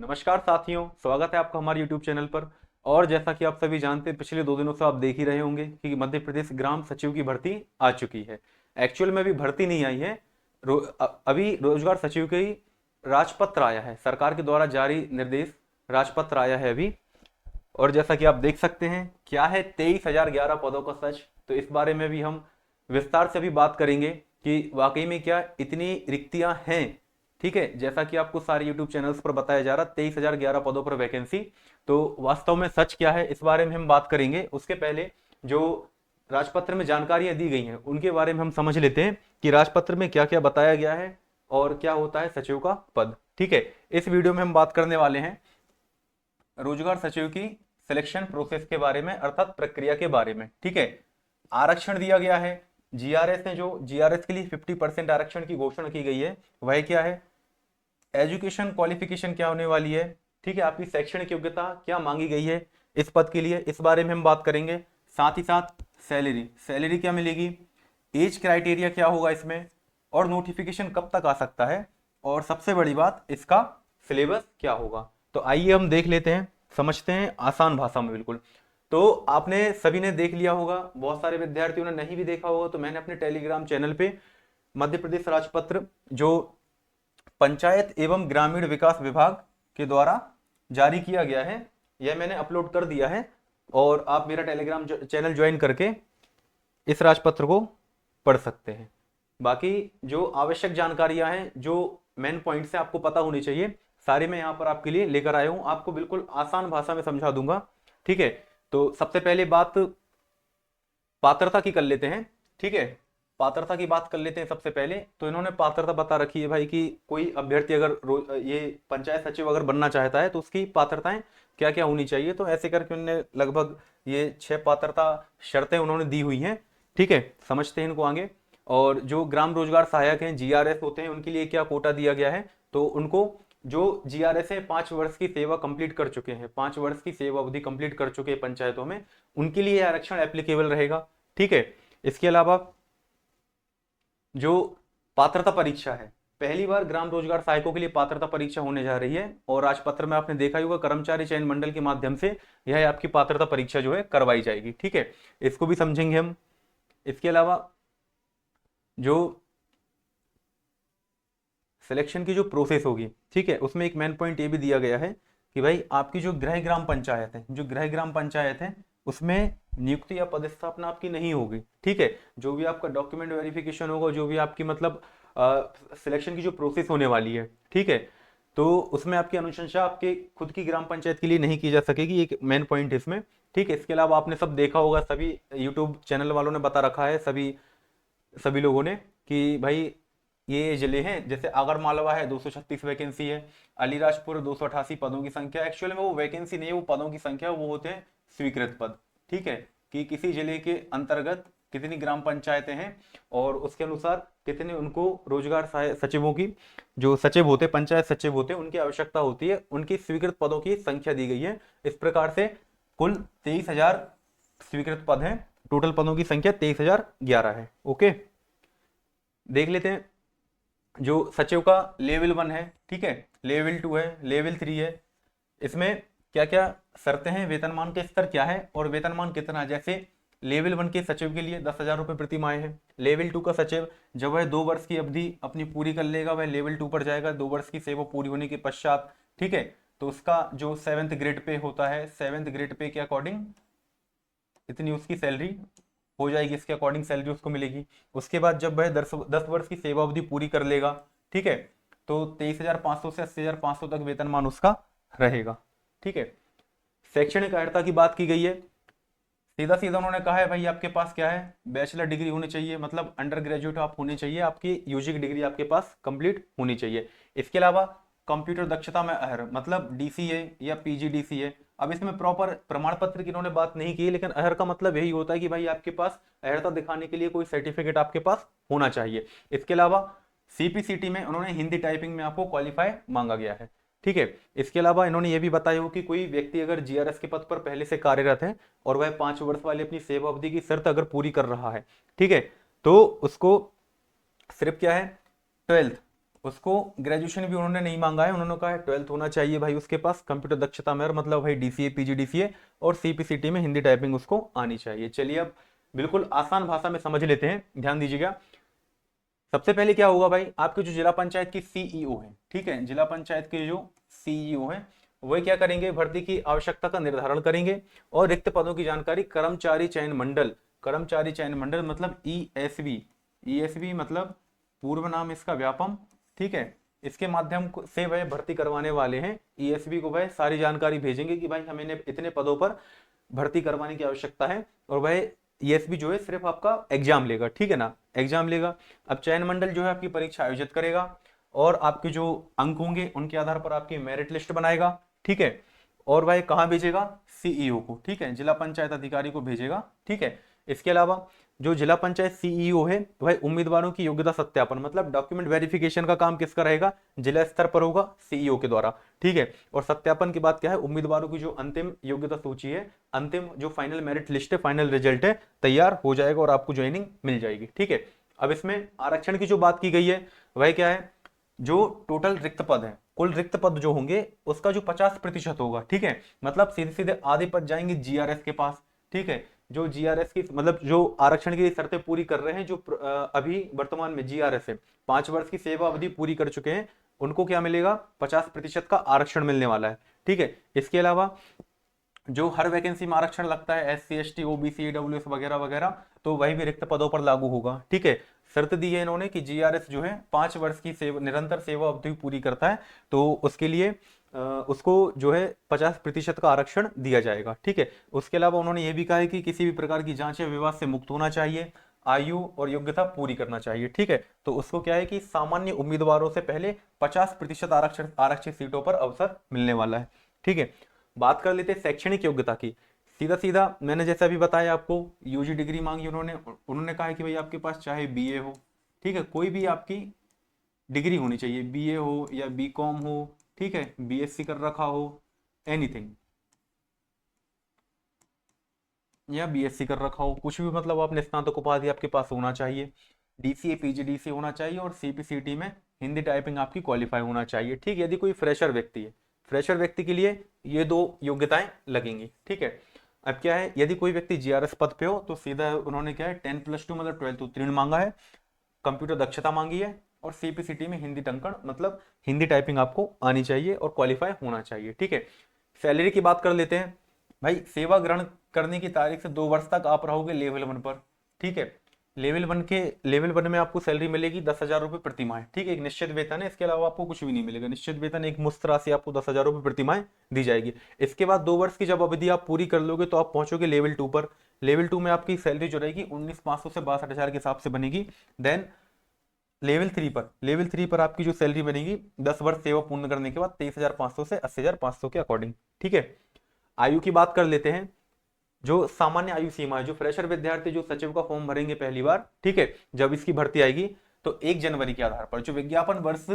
नमस्कार साथियों, स्वागत है आपका हमारे YouTube चैनल पर। और जैसा कि आप सभी जानते हैं, पिछले 2 दिनों से आप देख ही रहे होंगे कि मध्य प्रदेश ग्राम सचिव की भर्ती आ चुकी है। एक्चुअल में अभी भर्ती नहीं आई है, अभी रोजगार सचिव के ही राजपत्र आया है, सरकार के द्वारा जारी निर्देश राजपत्र आया है अभी। और जैसा कि आप देख सकते हैं, क्या है 23,011 पदों का सच। तो इस बारे में भी हम विस्तार से भी बात करेंगे कि वाकई में क्या इतनी रिक्तियां हैं। ठीक है, जैसा कि आपको सारे यूट्यूब चैनल्स पर बताया जा रहा, 23,011 पदों पर वैकेंसी। तो वास्तव में सच क्या है, इस बारे में हम बात करेंगे। उसके पहले जो राजपत्र में जानकारियां दी गई हैं उनके बारे में हम समझ लेते हैं कि राजपत्र में क्या क्या बताया गया है और क्या होता है सचिव का पद। ठीक है, इस वीडियो में हम बात करने वाले हैं रोजगार सचिव की सिलेक्शन प्रोसेस के बारे में, अर्थात प्रक्रिया के बारे में। ठीक है, आरक्षण दिया गया है। जीआरएस ने जो जीआरएस के लिए 50% आरक्षण की घोषणा की गई है, वह क्या है, एजुकेशन क्वालिफिकेशन क्या होने वाली है। ठीक है, आपकी शैक्षणिक योग्यता क्या मांगी गई है इस पद के लिए, इस बारे में हम बात करेंगे। साथ ही साथ सैलरी सैलरी क्या मिलेगी, एज क्राइटेरिया क्या होगा इसमें, और नोटिफिकेशन कब तक आ सकता है, और सबसे बड़ी बात इसका सिलेबस क्या होगा। तो आइए हम देख लेते हैं, समझते हैं आसान भाषा में बिल्कुल। तो आपने सभी ने देख लिया होगा, बहुत सारे विद्यार्थियों ने नहीं भी देखा होगा, तो मैंने अपने टेलीग्राम चैनल पे मध्य प्रदेश राजपत्र जो पंचायत एवं ग्रामीण विकास विभाग के द्वारा जारी किया गया है, यह मैंने अपलोड कर दिया है। और आप मेरा टेलीग्राम चैनल ज्वाइन करके इस राजपत्र को पढ़ सकते हैं। बाकी जो आवश्यक जानकारियां हैं, जो मेन पॉइंट्स हैं, आपको पता होनी चाहिए, सारे मैं यहाँ पर आपके लिए लेकर आया हूँ। आपको बिल्कुल आसान भाषा में समझा दूंगा। ठीक है, तो सबसे पहले बात पात्रता की कर लेते हैं। ठीक है, पात्रता की बात कर लेते हैं सबसे पहले। तो इन्होंने पात्रता बता रखी है भाई कि कोई अभ्यर्थी अगर ये पंचायत सचिव अगर बनना चाहता है तो उसकी पात्रताएं क्या क्या होनी चाहिए। तो ऐसे करके उन्होंने लगभग ये 6 पात्रता शर्तें उन्होंने दी हुई हैं। ठीक है, समझते हैं इनको आगे। और जो ग्राम रोजगार सहायक हैं, जीआरएस होते हैं, उनके लिए क्या कोटा दिया गया है, तो उनको जो जीआरएस है 5 वर्ष की सेवा कंप्लीट कर चुके हैं, 5 वर्ष की सेवा अवधि कंप्लीट कर चुके हैं पंचायतों में, उनके लिए आरक्षण एप्लीकेबल रहेगा। ठीक है, इसके अलावा जो पात्रता परीक्षा है, पहली बार ग्राम रोजगार सहायकों के लिए पात्रता परीक्षा होने जा रही है, और राजपत्र में आपने देखा ही होगा कर्मचारी चयन मंडल के माध्यम से यह आपकी पात्रता परीक्षा जो है करवाई जाएगी। ठीक है, इसको भी समझेंगे हम। इसके अलावा जो सिलेक्शन की जो प्रोसेस होगी, ठीक है, उसमें एक मेन पॉइंट ये भी दिया गया है कि भाई आपकी जो गृह ग्राम पंचायत है, जो गृह ग्राम पंचायत है, उसमें नियुक्ति या पदस्थापना आपकी नहीं होगी। ठीक है, जो भी आपका डॉक्यूमेंट वेरिफिकेशन होगा, जो भी आपकी मतलब सिलेक्शन की जो प्रोसेस होने वाली है, ठीक है, तो उसमें आपकी अनुशंसा आपके खुद की ग्राम पंचायत के लिए नहीं की जा सकेगी, एक मेन पॉइंट इसमें। ठीक है, इसके अलावा आपने सब देखा होगा, सभी यूट्यूब चैनल वालों ने बता रखा है, सभी सभी लोगों ने, कि भाई ये जिले हैं, जैसे आगर मालवा है 236 वैकेंसी है, अलीराजपुर 288 पदों की संख्या। एक्चुअल में वो वैकेंसी नहीं है, वो पदों की संख्या, वो होते हैं स्वीकृत पद। ठीक है, कि किसी जिले के अंतर्गत कितनी ग्राम पंचायतें हैं और उसके अनुसार कितने उनको रोजगार सचिवों की, जो सचिव होते, पंचायत सचिव होते, उनकी आवश्यकता होती है, उनकी स्वीकृत पदों की संख्या दी गई है। इस प्रकार से कुल 23,000 स्वीकृत पद हैं, टोटल पदों की संख्या 23,011 है। ओके, देख लेते हैं जो सचिव का लेवल 1 है, ठीक है, लेवल 2 है, लेवल 3 है, इसमें क्या क्या शर्तें हैं, वेतनमान के स्तर क्या है और वेतनमान कितना है। जैसे लेवल 1 के सचिव के लिए 10,000 रुपये प्रति माह है। लेवल 2 का सचिव जब वह 2 वर्ष की अवधि अपनी पूरी कर लेगा, वह लेवल 2 पर जाएगा 2 वर्ष की सेवा पूरी होने के पश्चात। ठीक है, तो उसका जो 7th ग्रेड पे होता है, 7th ग्रेड पे के अकॉर्डिंग इतनी उसकी सैलरी हो जाएगी, इसके अकॉर्डिंग सैलरी उसको मिलेगी। उसके बाद जब वह 10 वर्ष की सेवा अवधि पूरी कर लेगा, ठीक है, तो 23,500 से 80,500 तक वेतनमान उसका रहेगा। ठीक है, शैक्षणिक अर्हता की बात की गई है, सीधा सीधा उन्होंने कहा है भाई आपके पास क्या है, बैचलर डिग्री होनी चाहिए, मतलब अंडर ग्रेजुएट आप होने चाहिए, आपकी यूजी की डिग्री आपके पास कंप्लीट होनी चाहिए। इसके अलावा कंप्यूटर दक्षता में अहर, मतलब डीसीए या पीजीडीसीए। अब इसमें प्रॉपर प्रमाण पत्र की इन्होंने बात नहीं की, लेकिन अहर का मतलब यही होता है कि भाई आपके पास अहर्ता दिखाने के लिए कोई सर्टिफिकेट आपके पास होना चाहिए। इसके अलावा सीपीसीटी में उन्होंने हिंदी टाइपिंग में आपको क्वालिफाई मांगा गया है। ठीक है, इसके अलावा इन्होंने ये भी बताया हो कि कोई व्यक्ति अगर जीआरएस के पद पर पहले से कार्यरत है और वह 5 वर्ष वाली अपनी सेवा अवधि की शर्त अगर पूरी कर रहा है, ठीक है, तो उसको सिर्फ क्या है, 12th उसको ग्रेजुएशन भी उन्होंने नहीं मांगा है, उन्होंने कहा है 12th होना चाहिए भाई उसके पास कंप्यूटर दक्षता में, मतलब भाई डीसीए पीजीडीसीए और सीपीसीटी में हिंदी टाइपिंग उसको आनी चाहिए। चलिए अब बिल्कुल आसान भाषा में समझ लेते हैं, ध्यान दीजिएगा। सबसे पहले क्या होगा भाई, आपके जो जिला पंचायत की सीईओ है, ठीक है, जिला पंचायत के जो सीईओ है वह क्या करेंगे, भर्ती की आवश्यकता का निर्धारण करेंगे और रिक्त पदों की जानकारी कर्मचारी चयन मंडल, कर्मचारी चयन मंडल मतलब ईएसबी, ईएसबी मतलब पूर्व नाम इसका व्यापम, ठीक है, इसके माध्यम से वह भर्ती करवाने वाले हैं। ईएसबी को वह सारी जानकारी भेजेंगे कि भाई हमें इतने पदों पर भर्ती करवाने की आवश्यकता है, और वह ईएसबी जो है सिर्फ आपका एग्जाम लेगा, ठीक है ना, एग्जाम लेगा। अब चयन मंडल जो है आपकी परीक्षा आयोजित करेगा और आपके जो अंक होंगे उनके आधार पर आपकी मेरिट लिस्ट बनाएगा, ठीक है, और वह कहाँ भेजेगा, सीईओ को, ठीक है, जिला पंचायत अधिकारी को भेजेगा, ठीक है। इसके अलावा जो जिला पंचायत सीईओ है वह उम्मीदवारों की योग्यता सत्यापन मतलब डॉक्यूमेंट वेरिफिकेशन का काम किसका रहेगा, जिला स्तर पर होगा, सीईओ के द्वारा, ठीक है। और सत्यापन की बात क्या है, उम्मीदवारों की जो अंतिम योग्यता सूची है, अंतिम जो फाइनल मेरिट लिस्ट है, फाइनल रिजल्ट है, तैयार हो जाएगा और आपको ज्वाइनिंग मिल जाएगी, ठीक है। अब इसमें आरक्षण की जो बात की गई है वह क्या है, जो टोटल रिक्त पद है, कुल रिक्त पद जो होंगे उसका जो 50% होगा, ठीक है, मतलब सीधे सीधे आधे पद जाएंगे जीआरएस के पास, ठीक है। जो जीआरएस की मतलब जो आरक्षण की शर्तें पूरी कर रहे हैं, जो अभी वर्तमान में जीआरएस है, 5 वर्ष की सेवा अवधि पूरी कर चुके हैं, उनको क्या मिलेगा, 50% का आरक्षण मिलने वाला है, ठीक है। इसके अलावा जो हर वैकेंसी में आरक्षण लगता है, एससी एसटी ओबीसी ईडब्ल्यूएस वगैरह वगैरह, तो वही भी रिक्त पदों पर लागू होगा, ठीक है। शर्त दी है इन्होंने कि जीआरएस जो है 5 वर्ष की सेवा निरंतर सेवा अवधि पूरी करता है, तो उसके लिए उसको जो है 50% का आरक्षण दिया जाएगा, ठीक है। उसके अलावा उन्होंने ये भी कहा है कि किसी भी प्रकार की जांच या विवाद से मुक्त होना चाहिए, आयु और योग्यता पूरी करना चाहिए, ठीक है। तो उसको क्या है कि सामान्य उम्मीदवारों से पहले 50% आरक्षण आरक्षित सीटों पर अवसर मिलने वाला है, ठीक है। बात कर लेते हैं शैक्षणिक योग्यता की। सीधा सीधा मैंने जैसा अभी बताया आपको, यूजी डिग्री मांगी उन्होंने, उन्होंने कहा है कि भाई आपके पास चाहे बीए हो, ठीक है, कोई भी आपकी डिग्री होनी चाहिए, बीए हो या बीकॉम हो, ठीक है, बीएससी कर रखा हो, एनीथिंग, या बीएससी कर रखा हो, कुछ भी, मतलब आपने स्नातक उपाधि आपके पास होना चाहिए, डीसीए पीजीडीसीए होना चाहिए और सीपीसीटी में हिंदी टाइपिंग आपकी क्वालिफाई होना चाहिए, ठीक है। यदि कोई फ्रेशर व्यक्ति है, फ्रेशर व्यक्ति के लिए ये 2 योग्यताएं लगेंगी, ठीक है। अब क्या है, यदि कोई व्यक्ति जीआरएस पद पे हो तो सीधा उन्होंने क्या है 10+2 मतलब 12th उत्तीर्ण मांगा है, कंप्यूटर दक्षता मांगी है, और सीपीसीटी में हिंदी टंकण मतलब हिंदी टाइपिंग आपको आनी चाहिए और क्वालिफाई होना चाहिए, ठीक है। सैलरी की बात कर लेते हैं भाई, सेवा ग्रहण करने की तारीख से 2 वर्ष तक आप रहोगे लेवल 1 पर, ठीक है। लेवल 1 में आपको सैलरी मिलेगी 10,000 रुपये प्रति माह, ठीक है, एक निश्चित वेतन है, इसके अलावा आपको कुछ भी नहीं मिलेगा, निश्चित वेतन एक मुफ्त राशि आपको 10,000 रुपये प्रति माह दी जाएगी। इसके बाद 2 वर्ष की जब अवधि आप पूरी कर लोगे तो आप पहुंचोगे लेवल 2 पर। लेवल 2 में आपकी सैलरी जो रहेगी 19,500 से 62,000 के हिसाब से बनेगी। देन लेवल 3 पर आपकी जो सैलरी बनेगी 10 वर्ष सेवा पूर्ण करने के बाद 23,500 से 80,500 के अकॉर्डिंग, ठीक है। आयु की बात कर लेते हैं, जो सामान्य आयु सीमा है, जो फ्रेशर विद्यार्थी जो सचिव का फॉर्म भरेंगे पहली बार, ठीक है, जब इसकी भर्ती आएगी तो 1 जनवरी के आधार पर जो विज्ञापन वर्ष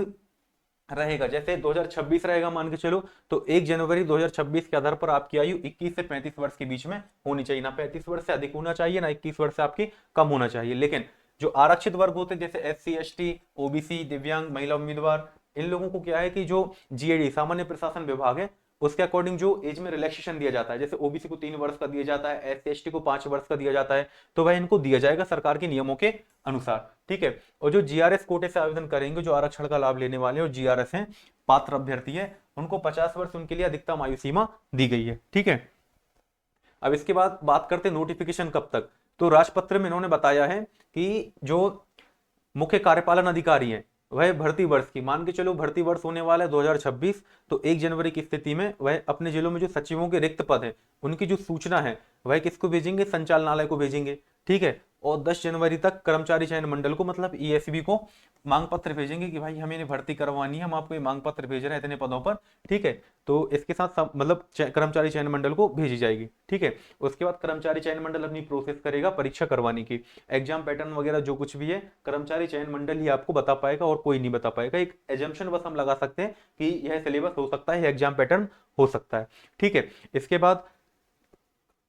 रहेगा, जैसे 2026 रहेगा मान के चलो, तो 1 जनवरी 2026 के आधार पर आपकी आयु 21 से 35 वर्ष के बीच में होनी चाहिए, ना 35 वर्ष से अधिक होना चाहिए, ना 21 वर्ष से आपकी कम होना चाहिए। लेकिन जो आरक्षित वर्ग होते हैं जैसे एससी एसटी ओबीसी दिव्यांग महिला उम्मीदवार, इन लोगों को क्या है कि जो जीएडी सामान्य प्रशासन विभाग है उसके अकॉर्डिंग जो एज में रिलैक्सेशन दिया जाता है, जैसे ओबीसी को 3 वर्ष का दिया जाता है, एससी एसटी को 5 वर्ष का दिया जाता है, तो वह इनको दिया जाएगा सरकार के नियमों के अनुसार, ठीक है। और जो जीआरएस कोटे से आवेदन करेंगे, जो आरक्षण का लाभ लेने वाले और जीआरएस हैं, पात्र अभ्यर्थी है, उनको 50 वर्ष उनके लिए अधिकतम आयु सीमा दी गई है, ठीक है। अब इसके बाद बात करते हैं नोटिफिकेशन कब तक, तो राजपत्र में इन्होंने बताया है कि जो मुख्य कार्यपालन अधिकारी हैं वह भर्ती वर्ष की, मान के चलो भर्ती वर्ष होने वाला है 2026, तो 1 जनवरी की स्थिति में वह अपने जिलों में जो सचिवों के रिक्त पद हैं उनकी जो सूचना है वह किसको भेजेंगे, संचालनालय को भेजेंगे, ठीक है। और 10 जनवरी तक कर्मचारी चयन मंडल को मतलब ईएसबी को मांग पत्र भेजेंगे कि भाई हमें इन्हें भर्ती करवानी है, हम आपको ये मांग पत्र भेज रहे हैं इतने पदों पर, ठीक है। तो इसके साथ मतलब कर्मचारी चयन मंडल को भेजी जाएगी, ठीक है। उसके बाद कर्मचारी चयन मंडल अपनी प्रोसेस करेगा परीक्षा करवाने की, एग्जाम पैटर्न वगैरह जो कुछ भी है कर्मचारी चयन मंडल ही आपको बता पाएगा और कोई नहीं बता पाएगा। एक एजम्पशन बस हम लगा सकते हैं कि यह सिलेबस हो सकता है, एग्जाम पैटर्न हो सकता है, ठीक है। इसके बाद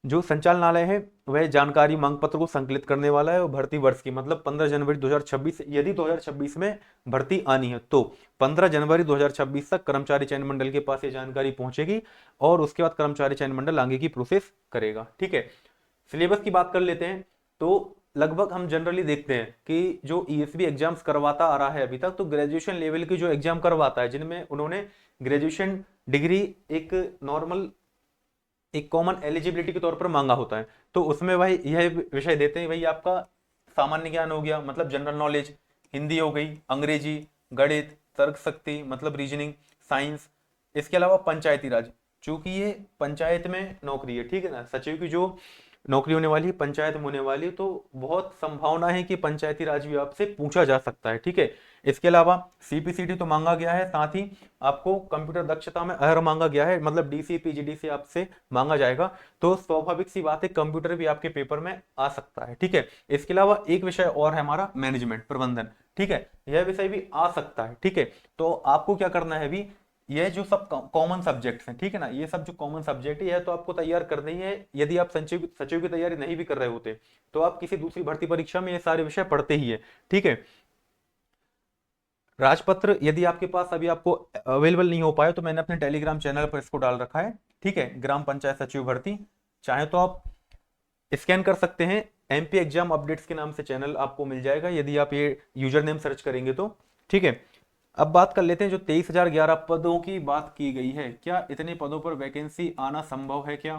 जो संचालनालय है वह जानकारी मांग पत्र को संकलित करने वाला है और भर्ती वर्ष की मतलब 15 जनवरी 2026, यदि 2026 में भर्ती आनी है तो 15 जनवरी 2026 तक कर्मचारी चयन मंडल के पास ये जानकारी पहुंचेगी और उसके बाद कर्मचारी चयन मंडल आगे की प्रोसेस करेगा। ठीक है, सिलेबस की बात कर लेते हैं। तो लगभग हम जनरली देखते हैं कि जो ईएसबी एग्जाम्स करवाता आ रहा है अभी तक, तो ग्रेजुएशन लेवल की जो एग्जाम करवाता है जिनमें उन्होंने ग्रेजुएशन डिग्री एक नॉर्मल एक कॉमन एलिजिबिलिटी के तौर पर मांगा होता है, तो उसमें भाई यह विषय देते हैं भाई आपका सामान्य ज्ञान हो गया मतलब जनरल नॉलेज, हिंदी हो गई, अंग्रेजी, गणित, तर्क शक्ति मतलब रीजनिंग, साइंस, इसके अलावा पंचायती राज, चूंकि ये पंचायत में नौकरी है, ठीक है ना, सचिव की जो नौकरी होने वाली है पंचायत में होने वाली, तो बहुत संभावना है कि पंचायती राज भी आपसे पूछा जा सकता है। ठीक है, इसके अलावा सीपीसीटी तो मांगा गया है, साथ ही आपको कंप्यूटर दक्षता में अहर मांगा गया है, मतलब डीसी पीजीडी से आपसे मांगा जाएगा, तो स्वाभाविक सी बात है कंप्यूटर भी आपके पेपर में आ सकता है। ठीक है, इसके अलावा एक विषय और है हमारा मैनेजमेंट प्रबंधन, ठीक है, यह विषय भी आ सकता है। ठीक है, तो आपको क्या करना है अभी, ये जो सब कॉमन सब्जेक्ट्स हैं, ठीक है ना, ये सब जो कॉमन सब्जेक्ट है तो आपको तैयार करना ही है। यदि आप सचिव सचिव की तैयारी नहीं भी कर रहे होते तो आप किसी दूसरी भर्ती परीक्षा में ये सारे विषय पढ़ते ही है। ठीक है, राजपत्र यदि आपके पास अभी आपको अवेलेबल नहीं हो पाए तो मैंने अपने टेलीग्राम चैनल पर इसको डाल रखा है। ठीक है, ग्राम पंचायत सचिव भर्ती, चाहे तो आप स्कैन कर सकते हैं, एमपी एग्जाम अपडेट्स के नाम से चैनल आपको मिल जाएगा यदि आप ये यूजर नेम सर्च करेंगे तो। ठीक है, अब बात कर लेते हैं जो 23,011 पदों की बात की गई है, क्या इतने पदों पर वैकेंसी आना संभव है क्या?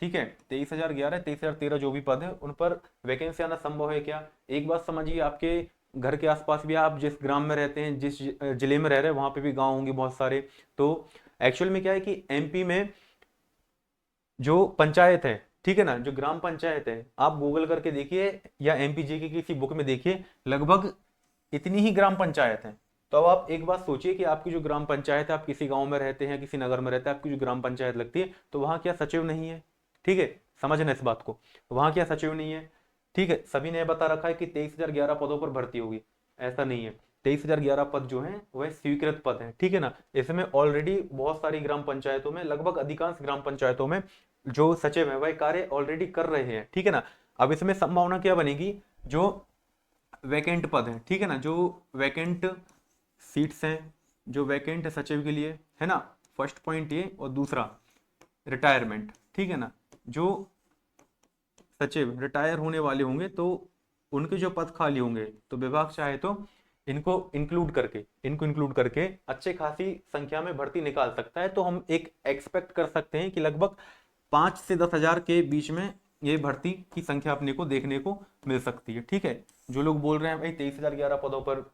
ठीक है, 23,011 23,013 जो भी पद है उन पर वैकेंसी आना संभव है क्या? एक बात समझिए, आपके घर के आसपास भी आप जिस ग्राम में रहते हैं, जिस जिले में रह रहे हैं वहां पे भी गांव होंगे बहुत सारे, तो एक्चुअल में क्या है कि एमपी में जो पंचायत है, ठीक है ना, जो ग्राम पंचायत है, आप गूगल करके देखिए या एमपीजी की किसी बुक में देखिए, लगभग इतनी ही ग्राम पंचायत है। तो अब आप एक बात सोचिए कि आपकी जो ग्राम पंचायत है, आप किसी गांव में रहते हैं किसी नगर में रहते हैं, आपकी जो ग्राम पंचायत लगती है, तो वहां क्या सचिव नहीं है? ठीक है, समझना इस बात को, वहां क्या सचिव नहीं है? ठीक है, सभी ने बता रखा है कि 23,011 पदों पर भर्ती होगी, ऐसा नहीं है। 23,011 पद जो है वह स्वीकृत पद है, ठीक है ना, इसमें ऑलरेडी बहुत सारी ग्राम पंचायतों में, लगभग अधिकांश ग्राम पंचायतों में जो सचिव है वह कार्य ऑलरेडी कर रहे हैं। ठीक है ना, अब इसमें संभावना क्या बनेगी, जो वैकेंट पद है, ठीक है ना, जो वैकेंट सीट्स हैं, जो वैकेंट है सचिव के लिए, है ना, फर्स्ट पॉइंट ये, और दूसरा रिटायरमेंट, ठीक है ना, जो सचिव रिटायर होने वाले होंगे तो उनके जो पद खाली होंगे तो विभाग चाहे तो इनको इंक्लूड करके अच्छे खासी संख्या में भर्ती निकाल सकता है। तो हम एक एक्सपेक्ट कर सकते हैं कि लगभग 5 से 10 हजार के बीच में ये भर्ती की संख्या अपने को देखने को मिल सकती है। ठीक है, जो लोग बोल रहे हैं भाई 23,011 पदों पर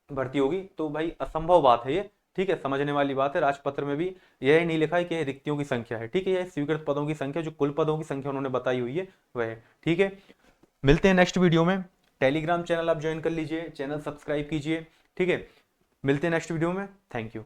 भर्ती होगी, तो भाई असंभव बात है ये। ठीक है, समझने वाली बात है, राजपत्र में भी यह नहीं लिखा है कि रिक्तियों की संख्या है। ठीक है, यह स्वीकृत पदों की संख्या, जो कुल पदों की संख्या उन्होंने बताई हुई है वह है। ठीक है, मिलते हैं नेक्स्ट वीडियो में। टेलीग्राम चैनल आप ज्वाइन कर लीजिए, चैनल सब्सक्राइब कीजिए। ठीक है, मिलते हैं नेक्स्ट वीडियो में, थैंक यू।